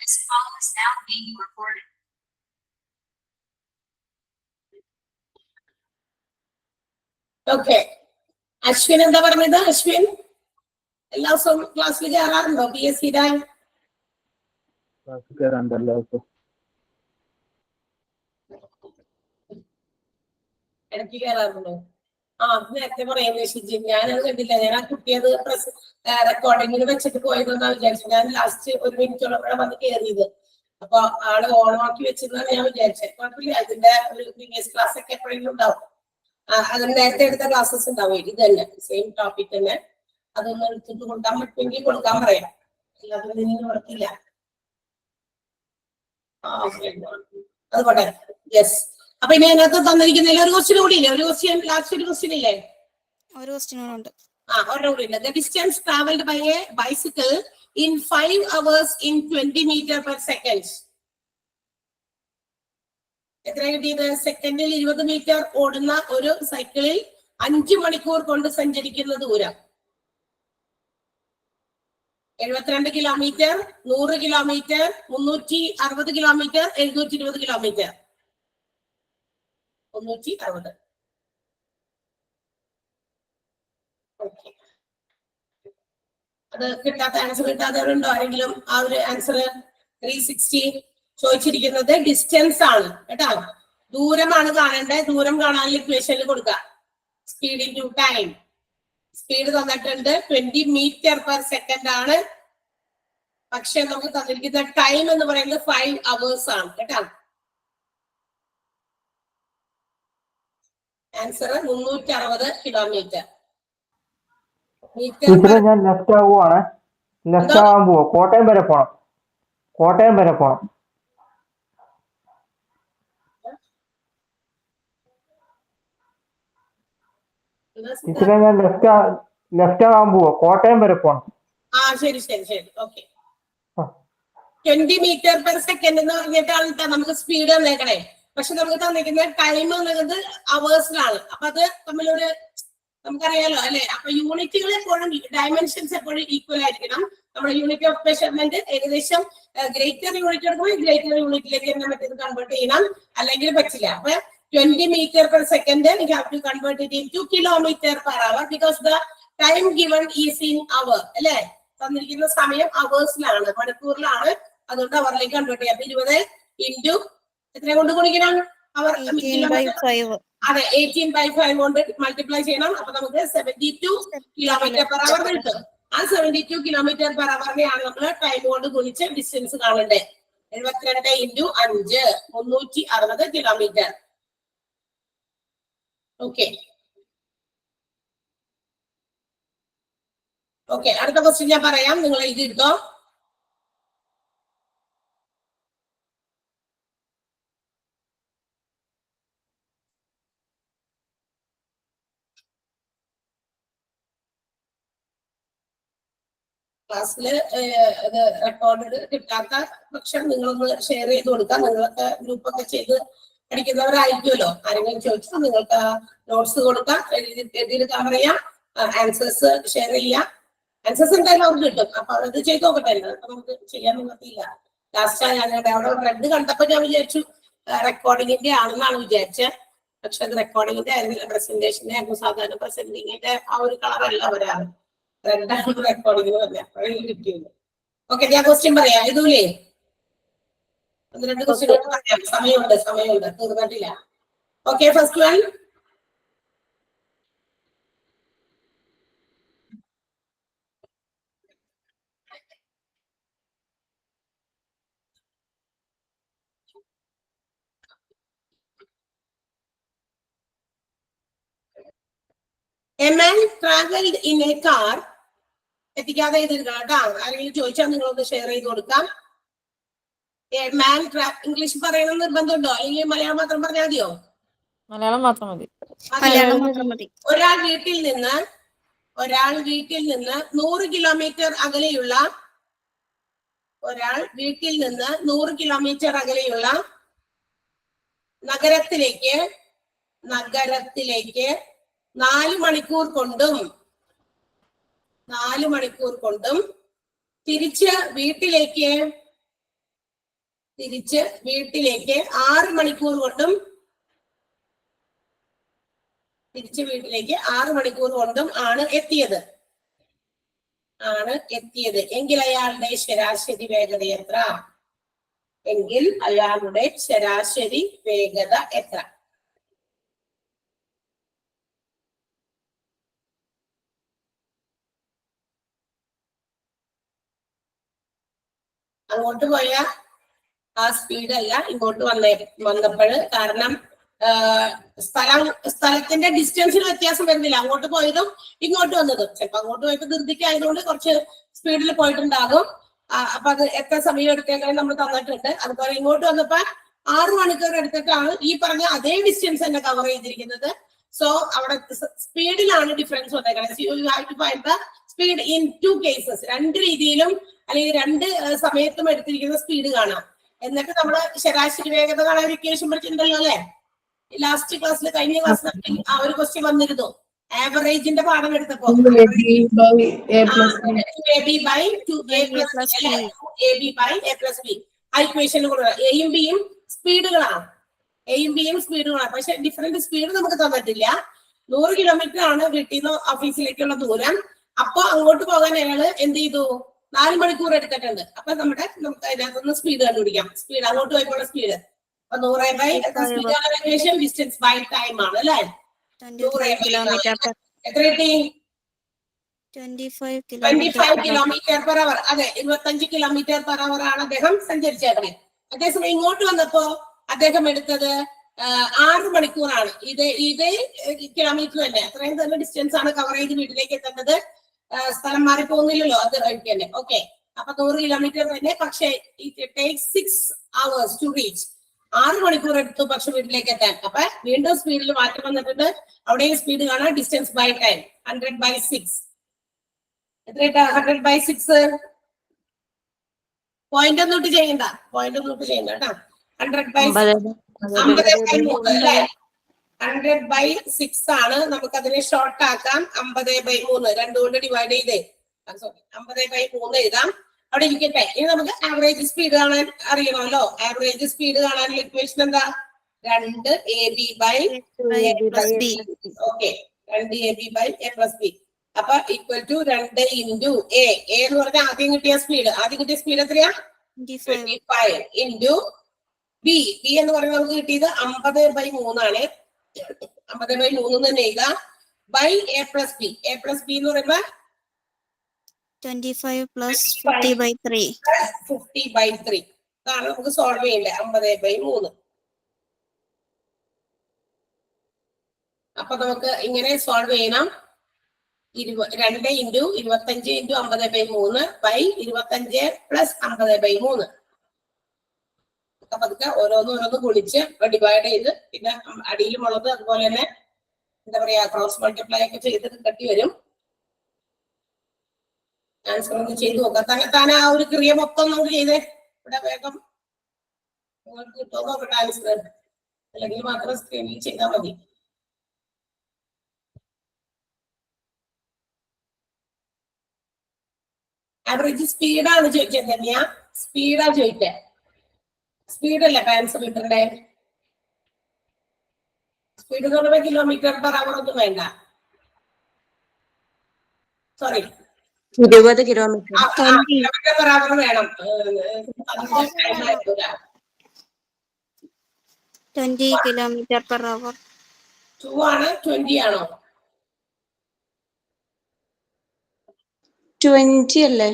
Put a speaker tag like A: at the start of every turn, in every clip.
A: This call is now being recorded. Okay. Ashwin എന്താ പറഞ്ഞത്? അശ്വിൻ എല്ലാ ദിവസവും ക്ലാസ്സിൽ കയറാറുണ്ടോ? PSC ഇടയ്ക്ക് കയറാറുണ്ടോ? നേരത്തെ പറയാൻ ശരി, ഞാനത് കണ്ടില്ല. ഞാൻ ആ കുട്ടിയത് റെക്കോർഡിങ്ങിന് വെച്ചിട്ട് പോയതെന്നാ വിചാരിച്ചത്. ഞാൻ ലാസ്റ്റ് 1 മിനിറ്റോളം വന്ന് കയറിയത്. അപ്പൊ ആള് ഓണമാക്കി വെച്ചെന്നാണ് ഞാൻ വിചാരിച്ചത്. കുഴപ്പമില്ല, അതിന്റെ ഒരു പ്രീവിയസ് ക്ലാസ് ഒക്കെ എപ്പോഴെങ്കിലും ഉണ്ടാവും. അതിന് നേരത്തെ എടുത്ത ക്ലാസ്സസ് ഉണ്ടാവും. ഇത് തന്നെ സെയിം ടോപ്പിക് തന്നെ. അതൊന്ന് എടുത്തിട്ട് കൊടുക്കാൻ പറ്റുമെങ്കിൽ കൊടുക്കാൻ പറയാം. അല്ലാതെ നിവർത്തില്ല. അതുകൊട്ടെ യെസ്. അപ്പൊ ഇനി അതിനകത്ത് തന്നിരിക്കുന്നില്ല ഒരു ക്വസ്റ്റ്യൻ കൂടി ഇല്ലേ? ഒരു ക്വസ്റ്റ്യൻ, ലാസ്റ്റ് ഒരു ക്വസ്റ്റ്യൻ ഇല്ലേ?
B: ഒരു ക്വസ്റ്റ്യൻ ഉണ്ട്.
A: ഒരെണ്ണം കൂടി ഉണ്ട്. The distance traveled by a bicycle in 5 hours in 20 meter per second. എത്ര കിട്ടിയത്? സെക്കൻഡിൽ 20 മീറ്റർ ഓടുന്ന ഒരു സൈക്കിളിൽ 5 മണിക്കൂർ കൊണ്ട് സഞ്ചരിക്കുന്ന ദൂരം 72 kilometre, 100 kilometre, 360 kilometre, 720 kilometre. 360. Okay, അത് കിട്ടാത്ത ആൻസർ കിട്ടാത്തവരുണ്ടോ ആരെങ്കിലും? ആ ഒരു ആൻസർ 360 ചോദിച്ചിരിക്കുന്നത് ഡിസ്റ്റൻസ് ആണ് കേട്ടോ. ദൂരമാണ് കാണേണ്ടത്. ദൂരം കാണാൻ ഇക്വേഷനിൽ കൊടുക്കുക. Speed into time. സ്പീഡ് തന്നിട്ടുണ്ട് 20 മീറ്റർ പെർ സെക്കൻഡ് ആണ്. പക്ഷെ നമുക്ക് തന്നിരിക്കുന്ന ടൈം എന്ന് പറയുന്നത് 5 hours ആണ് കേട്ടോ. Answer 360 kilometre.
C: ഞാൻ ലെഫ്റ്റ് ആവുകയാണ്. ലെഫ്റ്റ് ആവാൻ പോവാ. കോട്ടയം വരെ പോണം. ഞാൻ ലെഫ്റ്റ് ആവാൻ പോവാ. കോട്ടയം വരെ പോണം.
A: ശരി ശരി ശരി. ഓക്കെ, 20 മീറ്റർ പെർ സെക്കൻഡ് എന്ന് പറഞ്ഞിട്ടാണ് നമുക്ക് സ്പീഡ് തന്നേക്കണേ. പക്ഷെ നമുക്ക് തന്നിരിക്കുന്ന ടൈം എന്നുള്ളത് അവേഴ്സിലാണ്. അപ്പൊ അത് തമ്മിലൊരു നമുക്കറിയാലോ അല്ലെ? അപ്പൊ യൂണിറ്റുകൾ എപ്പോഴും, ഡയമെൻഷൻസ് എപ്പോഴും ഈക്വൽ ആയിരിക്കണം. നമ്മുടെ യൂണിറ്റ് ഓഫ് മെഷർമെന്റ് ഏകദേശം ഗ്രേറ്റർ യൂണിറ്റ് എടുക്കുമ്പോൾ ഗ്രേറ്റർ യൂണിറ്റിലേക്ക് തന്നെ മറ്റേത് കൺവേർട്ട് ചെയ്യണം, അല്ലെങ്കിൽ പറ്റില്ല. അപ്പൊ 20 meter per second, you have to convert it into kilometer per hour because the time given is in hour. അല്ലെ? തന്നിരിക്കുന്ന സമയം അവേഴ്സിലാണ്, മണിക്കൂറിലാണ്. അതുകൊണ്ട് അവറിലേക്ക് കൺവേർട്ട് ചെയ്യാം. 20 ഇൻറ്റു എത്ര കൊണ്ട് ഗുണിക്കണം? അവർ അതെ, 18/5 കൊണ്ട് മൾട്ടിപ്ലൈ ചെയ്യണം. അപ്പൊ നമുക്ക് 72 കിലോമീറ്റർ പെർ അവർ കിട്ടും. ആ 72 കിലോമീറ്റർ പെർ അവറിനെയാണ് നമ്മൾ ടൈം കൊണ്ട് ഗുണിച്ച് ഡിസ്റ്റൻസ് കാണണ്ടേ. 72 ഇൻറ്റു 5 360 കിലോമീറ്റർ. ഓക്കെ ഓക്കെ, അടുത്ത ക്വസ്റ്റ്യൻ ഞാൻ പറയാം, നിങ്ങൾ എഴുതിയെടുത്തോ. ക്ലാസ്സില് ഇത് റെക്കോർഡ് കിട്ടാത്ത പക്ഷം നിങ്ങളൊന്ന് ഷെയർ ചെയ്ത് കൊടുക്കാം. നിങ്ങളൊക്കെ ഗ്രൂപ്പൊക്കെ ചെയ്ത് പഠിക്കുന്നവരായിരിക്കുമല്ലോ. ആരെങ്കിലും ചോദിച്ചാൽ നിങ്ങൾക്ക് നോട്ട്സ് കൊടുക്കാം, എഴുതിയെടുക്കാൻ പറയാം, ആൻസേഴ്സ് ഷെയർ ചെയ്യാം. ആൻസേഴ്സ് എന്തായാലും അവർക്ക് കിട്ടും. അപ്പൊ അത് ചെയ്ത് നോക്കട്ടെ. അപ്പൊ നമുക്ക് ചെയ്യാൻ നിന്നിട്ടില്ല. ലാസ്റ്റ് ഞാൻ അവിടെ റെഡ് കണ്ടപ്പോ ഞാൻ വിചാരിച്ചു റെക്കോർഡിങ്ങിന്റെ ആണെന്നാണ് വിചാരിച്ചത്. പക്ഷെ അത് റെക്കോർഡിങ്ങിന്റെ ആയിരുന്നില്ല, പ്രസന്റേഷന്റെ ആയിരുന്നു. സാധാരണ പ്രസന്റിങ്ങിന്റെ ആ ഒരു കളറല്ല വരാറ്. റെഡാണ് റെക്കോർഡിങ്ങിന് വന്നത്. അപ്പോഴേ കിട്ടിയത്. ഓക്കെ, ഞാൻ ക്വസ്റ്റ്യൻ പറയാം. ഇതൂലേ 1-2 ക്വസ്റ്റ്യൻ പറയാം. സമയമുണ്ട്, തീർന്നിട്ടില്ല. Okay, first one. A man traveled in a car. എത്തിക്കാതെ ചെയ്തിരിക്കണം കേട്ടോ. ആരെങ്കിലും ചോദിച്ചാൽ നിങ്ങളൊന്ന് ഷെയർ ചെയ്ത് കൊടുക്കാം. ഇംഗ്ലീഷ് പറയണം നിർബന്ധമുണ്ടോ? അല്ലെങ്കിൽ മലയാളം മാത്രം പറഞ്ഞാൽ മതിയോ?
B: മലയാളം മാത്രം മതി.
A: ഒരാൾ വീട്ടിൽ നിന്ന് 100 കിലോമീറ്റർ അകലെയുള്ള നഗരത്തിലേക്ക് 4 മണിക്കൂർ കൊണ്ടും തിരിച്ച് വീട്ടിലേക്ക് തിരിച്ച് വീട്ടിലേക്ക് 6 മണിക്കൂർ കൊണ്ടും ആണ് എത്തിയത് എങ്കിൽ അയാളുടെ ശരാശരി വേഗത എത്ര? അങ്ങോട്ട് പോയ ആ സ്പീഡ് അല്ല ഇങ്ങോട്ട് വന്നപ്പോൾ, കാരണം സ്ഥലത്തിന്റെ ഡിസ്റ്റൻസിന് വ്യത്യാസം വരുന്നില്ല. അങ്ങോട്ട് പോയതും ഇങ്ങോട്ട് വന്നതും. ചിലപ്പോ അങ്ങോട്ട് പോയപ്പോൾ ധൃതിക്കായതുകൊണ്ട് കുറച്ച് സ്പീഡിൽ പോയിട്ടുണ്ടാകും. അപ്പൊ അത് എത്ര സമയം എടുത്തേക്കാൻ നമ്മൾ തന്നിട്ടുണ്ട്. അതുപോലെ ഇങ്ങോട്ട് വന്നപ്പോ 6 മണിക്കൂർ എടുത്തിട്ടാണ് ഈ പറഞ്ഞ അതേ ഡിസ്റ്റൻസ് തന്നെ കവർ ചെയ്തിരിക്കുന്നത്. സോ അവിടെ സ്പീഡിലാണ് ഡിഫറൻസ് വന്നേക്കുന്നത്. സ്പീഡ് ഇൻ 2 കേസസ്, 2 രീതിയിലും അല്ലെങ്കിൽ 2 സമയത്തും എടുത്തിരിക്കുന്ന സ്പീഡ് കാണാം. എന്നിട്ട് നമ്മള് ശരാശരി വേഗത കാണാൻ ഒരു ഇക്വേഷൻ പഠിച്ചിട്ടുണ്ടല്ലോ അല്ലെ? ലാസ്റ്റ് ക്ലാസ്സിൽ, കഴിഞ്ഞ ക്ലാസ്സിൽ ആ ഒരു ക്വസ്റ്റ്യൻ വന്നിരുന്നു. ആവറേജിന്റെ പാഠം എടുത്തപ്പോ ഇക്വേഷൻ എയും ബിയും സ്പീഡുകളാണ്. പക്ഷെ ഡിഫറെന്റ് സ്പീഡ് നമുക്ക് തന്നിട്ടില്ല. 100 കിലോമീറ്റർ ആണ് വീട്ടിൽ നിന്ന് ഓഫീസിലേക്കുള്ള ദൂരം. അപ്പൊ അങ്ങോട്ട് പോകാൻ അയാള് എന്ത് ചെയ്തു? 4 മണിക്കൂർ എടുത്തിട്ടുണ്ട്. അപ്പൊ നമുക്ക് അതിനകത്തുനിന്ന് സ്പീഡ് കണ്ടുപിടിക്കാം. സ്പീഡ് അങ്ങോട്ട് പോയപ്പോൾ സ്പീഡ് 100/സ്പീഡ് ഡിസ്റ്റൻസ് ബൈ ടൈം ആണ് അല്ലെ?
B: 25 കിലോമീറ്റർ
A: പെർ അവർ. അതെ, 25 കിലോമീറ്റർ പെർ അവർ ആണ് അദ്ദേഹം സഞ്ചരിച്ചേക്കണേ. അതേസമയം ഇങ്ങോട്ട് വന്നപ്പോ അദ്ദേഹം എടുത്തത് 6 മണിക്കൂറാണ്. ഇതേ കിലോമീറ്റർ തന്നെ, അത്രയും തന്നെ ഡിസ്റ്റൻസ് ആണ് കവർ ചെയ്ത് വീട്ടിലേക്ക് എത്തേണ്ടത്. സ്ഥലം മാറി പോകുന്നില്ലല്ലോ, അത് കഴിക്കന്നെ. ഓക്കെ, അപ്പൊ 100 കിലോമീറ്റർ തന്നെ. പക്ഷേ it takes 6 hours to reach. 6 മണിക്കൂർ എടുത്തു പക്ഷെ വീട്ടിലേക്ക് എത്താൻ. അപ്പൊ വീണ്ടും സ്പീഡിൽ മാറ്റം വന്നിട്ടുണ്ട്. അവിടെയും സ്പീഡ് കാണാം. Distance by time 100/6. എത്രയാ 100/6? പോയിന്റ് ഒന്നും ചെയ്യണ്ട കേട്ടോ. 50/3 അല്ലേ? 100/6 ആണ്. നമുക്ക് അതിനെ ഷോർട്ട് ആക്കാം. 50/3 2 കൊണ്ട് ഡിവൈഡ് ചെയ്തേ. 50/3 എഴുതാം. അവിടെ ഇരിക്കട്ടെ. ഇനി നമുക്ക് ആവറേജ് സ്പീഡ് കാണാൻ അറിയണമല്ലോ. ആവറേജ് സ്പീഡ് കാണാനുള്ള ഇക്വേഷൻ എന്താ? 2ab/a+b. Okay, 2ab/a+b. അപ്പൊ ഈക്വൽ ടു 2 ഇൻറ്റു എ എന്ന് പറഞ്ഞാൽ ആദ്യം കിട്ടിയ സ്പീഡ് എത്രയാ? 25 ഇൻറ്റു ബി എന്ന് പറഞ്ഞാൽ നമുക്ക് കിട്ടിയത് 50/3 ആണ്. 50/3 തന്നെ എഴുതാം. ബൈ a+b എന്ന് പറയുമ്പോ
B: 25 + 50/3.
A: 50/3 ഇതാണ് നമുക്ക് സോൾവ് ചെയ്യേണ്ടത്. 50/3. അപ്പൊ നമുക്ക് ഇങ്ങനെ സോൾവ് ചെയ്യണം. 2 ഇൻറ്റു 25 ഇൻറ്റു 50/3 ബൈ 25 + 50/3. പതുക്കെ ഓരോന്ന് ഗുണിച്ച് ഡിവൈഡ് ചെയ്ത്, പിന്നെ അടിയിലും ഉള്ളത് അതുപോലെ തന്നെ എന്താ പറയാ, ക്രോസ് മൾട്ടിപ്ലൈ ഒക്കെ ചെയ്ത് കട്ടി വരും. ആൻസർ ഒന്ന് ചെയ്ത് നോക്കാം. താൻ ആ ഒരു ക്രിയ മൊത്തം നമുക്ക് ചെയ്തേ. ഇവിടെ വേഗം നിങ്ങൾക്ക് കിട്ടുമോ നോക്കട്ടെ ആൻസർ. അല്ലെങ്കിൽ മാത്രം സ്ക്രീനിൽ ചെയ്താൽ മതി. ആവറേജ് സ്പീഡാണ് ചോദിച്ചത്. തന്നെയാ സ്പീഡാ ചോദിച്ചേ. സ്പീഡല്ലേ ആൻസർ കിട്ടണ്ടേ? സ്പീഡ് എന്ന് പറയുമ്പോൾ km/h ഒന്നും വേണ്ട. സോറി,
D: 20 കിലോമീറ്റർ
A: km/h വേണം.
B: 20 km/h.
A: 2 ആണ് 20 ആണോ?
D: 20 അല്ലേ?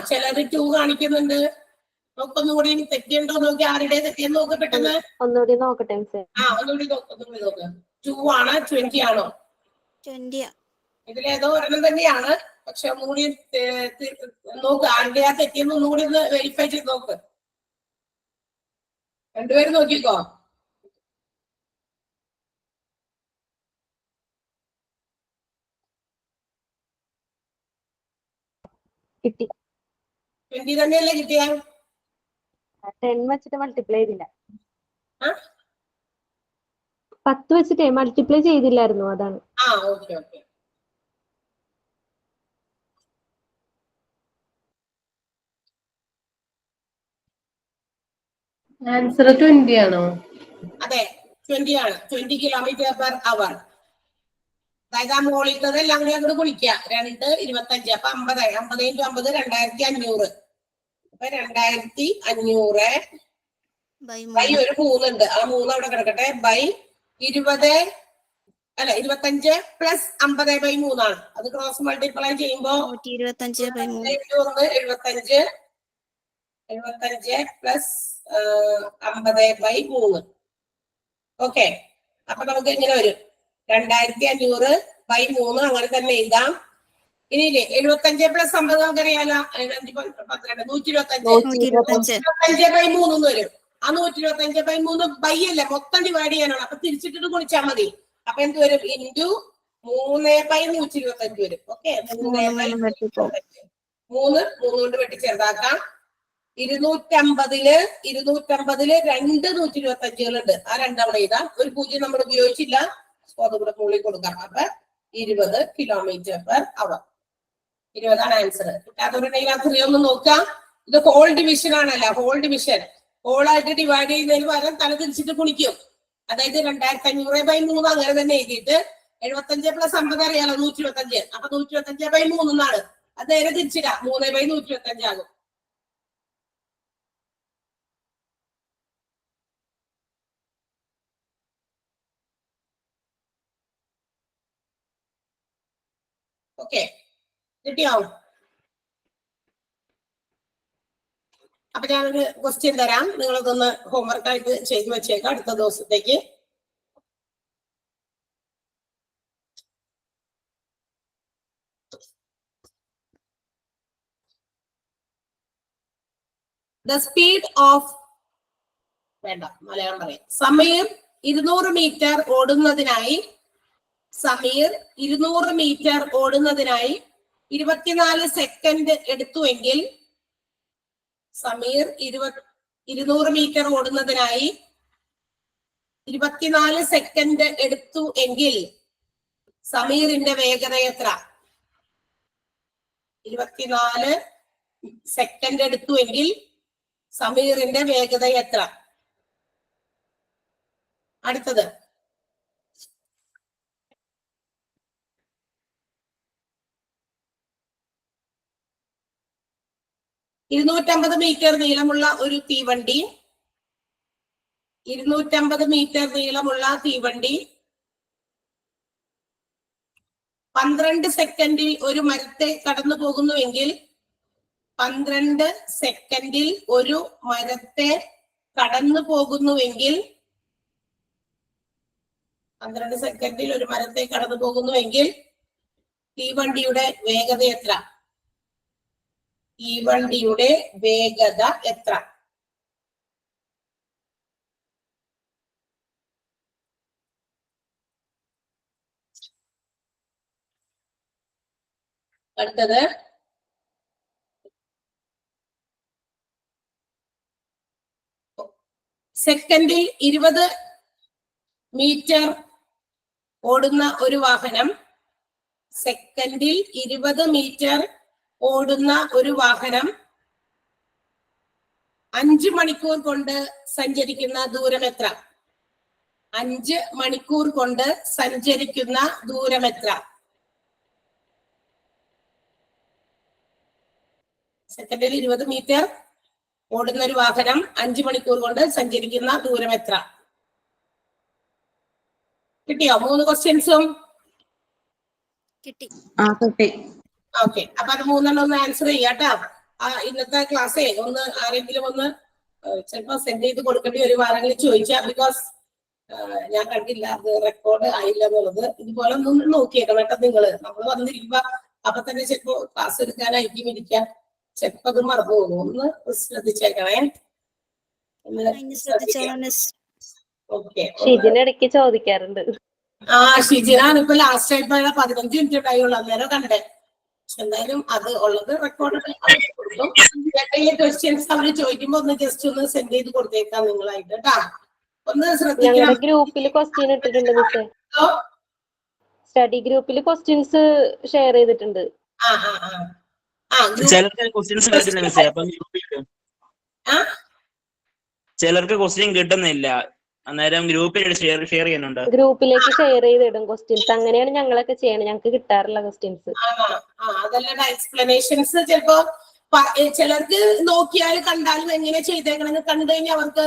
A: ചിലത് 2 കാണിക്കുന്നുണ്ട്. ഒന്നും കൂടി തെറ്റിയുണ്ടോ നോക്കി. ആരുടെ തെറ്റിയെന്ന് നോക്ക് പെട്ടെന്ന്.
D: ഒന്നുകൂടി നോക്കട്ടെ.
A: ഒന്നുകൂടി നോക്ക്. 2 ആണ് 20 ആണോ?
B: 20.
A: ഇതിലേതോ ഒരെണ്ണം തന്നെയാണ്. പക്ഷെ ഒന്നുകൂടി നോക്ക്. ആരുടെ ആ തെറ്റിയെന്ന് ഒന്നുകൂടി ഒന്ന് വെരിഫൈ ചെയ്ത് നോക്ക്. രണ്ടുപേരും നോക്കിക്കോ.
D: കിട്ടി.
A: 20 തന്നെയല്ലേ കിട്ടിയ?
D: 10 വെച്ചിട്ട് മൾട്ടിപ്ലൈ ചെയ്തില്ല. 10 വെച്ചിട്ടേ മൾട്ടിപ്ലൈ ചെയ്തില്ലായിരുന്നു, അതാണ്.
A: ഓക്കെ.
E: ആൻസർ 20 ആണോ?
A: അതെ 20 ആണ്. 20 km/h. അതായത് ആ മുകളിലത്തെ എല്ലാം കൂടി അങ്ങോട്ട് കുളിക്കുക. 2 25 അപ്പൊ 50 50 × 50 2500. അപ്പൊ 2500 ബൈ ഒരു 3 ഉണ്ട്. ആ 3 അവിടെ കിടക്കട്ടെ. ബൈ 20 അല്ല 25 പ്ലസ് 50/3 ആണ്. അത് ക്രോസ് മൾട്ടിപ്ലൈ ചെയ്യുമ്പോ
B: 125/3
A: 75 പ്ലസ് 50/3. ഓക്കെ, അപ്പൊ നമുക്ക് എങ്ങനെ വരും? 2500/3 അങ്ങനെ തന്നെ എഴുതാം. ഇനിയില്ലേ 75 പ്ലസ് 50 നമുക്കറിയാലോ. 125/3 വരും. ആ 125/3 ബൈ അല്ലേ, മൊത്തം ഡിവൈഡ് ചെയ്യാനാണ്. അപ്പൊ തിരിച്ചിട്ടിട്ട് ഗുണിച്ചാൽ മതി. അപ്പൊ എന്ത് വരും? ഇൻറ്റു 3/125 വരും. ഓക്കെ, 3/125. 3 കൊണ്ട് വെട്ടി ചെറുതാക്കാം. 250 2 125കളുണ്ട്. ആ രണ്ടവിടെ എഴുതാം. ഒരു 0 നമ്മൾ ഉപയോഗിച്ചില്ല, അതും കൂടെ മുകളിൽ കൊടുക്കാം. അപ്പൊ 20 km/h. 20 ആൻസർ. കിട്ടാത്തവരുണ്ടെങ്കിൽ ആ 3 ഒന്ന് നോക്കാം. ഇത് ഹോൾ ഡിവിഷൻ ആണല്ലോ. ഹോൾ ഡിവിഷൻ ഹോളായിട്ട് ഡിവൈഡ് ചെയ്യുന്നതിന് പകരം തല തിരിച്ചിട്ട് ഗുണിക്കും. അതായത് 2500/3 അങ്ങനെ തന്നെ എഴുതിയിട്ട് 75 പ്ലസ് 50 അറിയാലോ 125. അപ്പൊ 125/3 എന്നാണ്. അത് നേരെ തിരിച്ചിടാം. 3/125 ആകും. ഓക്കെ, കിട്ടിയോ? അപ്പൊ ഞാനൊരു ക്വസ്റ്റ്യൻ തരാം. നിങ്ങളതൊന്ന് ഹോംവർക്ക് ആയിട്ട് ചെയ്ത് വെച്ചേക്കാം അടുത്ത ദിവസത്തേക്ക്. The speed of വേണ്ട മലയാളം പറയാം. സമീർ 200 മീറ്റർ ഓടുന്നതിനായി 24 സെക്കൻഡ് എടുത്തുവെങ്കിൽ സമീർ 200 മീറ്റർ ഓടുന്നതിനായി 24 സെക്കൻഡ് എടുത്തു എങ്കിൽ സമീറിന്റെ വേഗത എത്ര? 24 സെക്കൻഡ് എടുത്തുവെങ്കിൽ സമീറിന്റെ വേഗത എത്ര? അടുത്തത് ഇരുന്നൂറ്റമ്പത് മീറ്റർ നീളമുള്ള ഒരു തീവണ്ടി 12 സെക്കൻഡിൽ ഒരു മരത്തെ കടന്നു പോകുന്നുവെങ്കിൽ 12 സെക്കൻഡിൽ ഒരു മരത്തെ കടന്നു പോകുന്നുവെങ്കിൽ 12 സെക്കൻഡിൽ ഒരു മരത്തെ കടന്നു പോകുന്നുവെങ്കിൽ തീവണ്ടിയുടെ വേഗത എത്ര? തീവണ്ടിയുടെ വേഗത എത്ര? അടുത്തത് സെക്കൻഡിൽ 20 മീറ്റർ ഓടുന്ന ഒരു വാഹനം സെക്കൻഡിൽ 20 മീറ്റർ ഓടുന്ന ഒരു വാഹനം 5 മണിക്കൂർ കൊണ്ട് സഞ്ചരിക്കുന്ന ദൂരം എത്ര? 5 മണിക്കൂർ കൊണ്ട് സഞ്ചരിക്കുന്ന ദൂരം എത്ര? സെക്കൻഡിൽ 20 മീറ്റർ ഓടുന്ന ഒരു വാഹനം 5 മണിക്കൂർ കൊണ്ട് സഞ്ചരിക്കുന്ന ദൂരം എത്ര? കിട്ടിയോ? 3 ക്വസ്റ്റ്യൻസും
B: കിട്ടി.
A: ഓക്കെ, അപ്പൊ അത് 3 ഒന്ന് ആൻസർ ചെയ്യാട്ടോ. ഇന്നത്തെ ക്ലാസ്സേ ഒന്ന് ആരെങ്കിലും ഒന്ന് ചിലപ്പോ സെൻഡ് ചെയ്ത് കൊടുക്കേണ്ടി വരും. ആരെങ്കിലും ചോദിച്ചാൽ, ബിക്കോസ് ഞാൻ കണ്ടില്ല അത് റെക്കോർഡ് ആയില്ല എന്നുള്ളത്. ഇതുപോലെ ഒന്ന് നോക്കിയേക്കണം കേട്ടോ നിങ്ങള്. നമ്മൾ വന്നിരിക്കുമ്പോ അപ്പൊ തന്നെ ചിലപ്പോ ക്ലാസ് എടുക്കാനായിരിക്കും ഇരിക്കാം. ചിലപ്പോ അത് മറന്നു പോകും. ഒന്ന് ശ്രദ്ധിച്ചേക്കണേ. ഓക്കെ,
D: ഷിജിനിടയ്ക്ക് ചോദിക്കാറുണ്ട്.
A: ഷിജിനാണ് ഇപ്പൊ ലാസ്റ്റ് ആയിട്ട് 15 മിനിറ്റ് ഉണ്ടായുള്ളൂ. അന്നേരം കണ്ടേ. എന്തായാലും അത് ഉള്ളത് റെക്കോർഡ് കൊടുക്കും. ക്വസ്റ്റ്യൻസ് അവര് ചോദിക്കുമ്പോ ഒന്ന് ജസ്റ്റ് ഒന്ന് സെൻഡ് ചെയ്ത് കൊടുത്തേക്കാം നിങ്ങളായിട്ട് കേട്ടാ. ഒന്ന് ശ്രദ്ധിക്കണം.
D: ഗ്രൂപ്പിൽ ക്വസ്റ്റ്യൻ ഇട്ടിട്ടുണ്ട് മിസ്സേ. സ്റ്റഡി ഗ്രൂപ്പിൽ ക്വസ്റ്റ്യൻസ് ഷെയർ ചെയ്തിട്ടുണ്ട്.
E: ചിലർക്ക് ക്വസ്റ്റ്യൻ കിട്ടുന്നില്ല, അന്നേരം ഗ്രൂപ്പിൽ ഷെയർ ചെയ്യുന്നുണ്ട്.
D: ഗ്രൂപ്പിലേക്ക് ഷെയർ ചെയ്തിടും ക്വസ്റ്റ്യൻസ്. അങ്ങനെയാണ് ഞങ്ങളൊക്കെ ചെയ്യണത്. ഞങ്ങൾക്ക് കിട്ടാറില്ല ക്വസ്റ്റ്യൻസ്.
A: അതല്ല എക്സ്പ്ലനേഷൻസ് ചിലപ്പോ ചിലർക്ക് നോക്കിയാൽ കണ്ടാലും എങ്ങനെ ചെയ്തേക്കണെന്ന് കണ്ടു കഴിഞ്ഞാൽ അവർക്ക്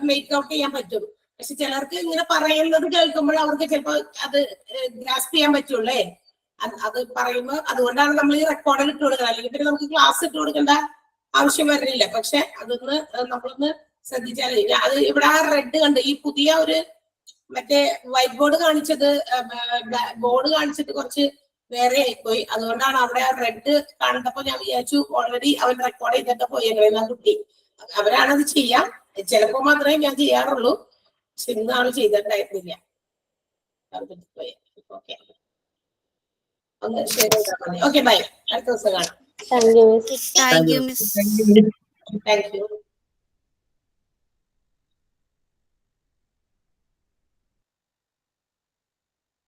A: മേക്ക് ഔട്ട് ചെയ്യാൻ പറ്റും. പക്ഷെ ചിലർക്ക് ഇങ്ങനെ പറയുന്നത് കേൾക്കുമ്പോൾ അവർക്ക് ചിലപ്പോ അത് ഗ്രാസ്പ് ചെയ്യാൻ പറ്റുള്ളേ. അത് പറയുമ്പോൾ അതുകൊണ്ടാണ് നമ്മൾ ഈ റെക്കോർഡിൽ ഇട്ട് കൊടുക്കുന്നത്. അല്ലെങ്കിൽ പിന്നെ നമുക്ക് ക്ലാസ് ഇട്ട് കൊടുക്കേണ്ട ആവശ്യം വരുന്നില്ല. പക്ഷെ അതൊന്ന് നമ്മളൊന്ന് ശ്രദ്ധിച്ചാലേ. അത് ഇവിടെ ആ റെഡ് കണ്ട് ഈ പുതിയ ഒരു മറ്റേ വൈറ്റ് ബോർഡ് കാണിച്ചത് ബോർഡ് കാണിച്ചിട്ട് കുറച്ച് വേറെ ആയിപ്പോയി. അതുകൊണ്ടാണ് അവിടെ ആ റെഡ് കണ്ടപ്പോ ഞാൻ വിചാരിച്ചു ഓൾറെഡി അവൻ റെക്കോർഡ് ചെയ്തിട്ട് പോയി എങ്ങനെയാ കുട്ടി. അവരാണത് ചെയ്യാം. ചിലപ്പോ മാത്രമേ ഞാൻ ചെയ്യാറുള്ളൂ. പക്ഷെ ഇന്ന് ആള് ചെയ്തിട്ടുണ്ടായിരുന്നില്ല. ഓക്കെ, ഒന്ന് ശരി. Okay, bye. അടുത്ത ദിവസം കാണാം.
D: Thank you miss.
B: Thank you miss.
A: Thank U.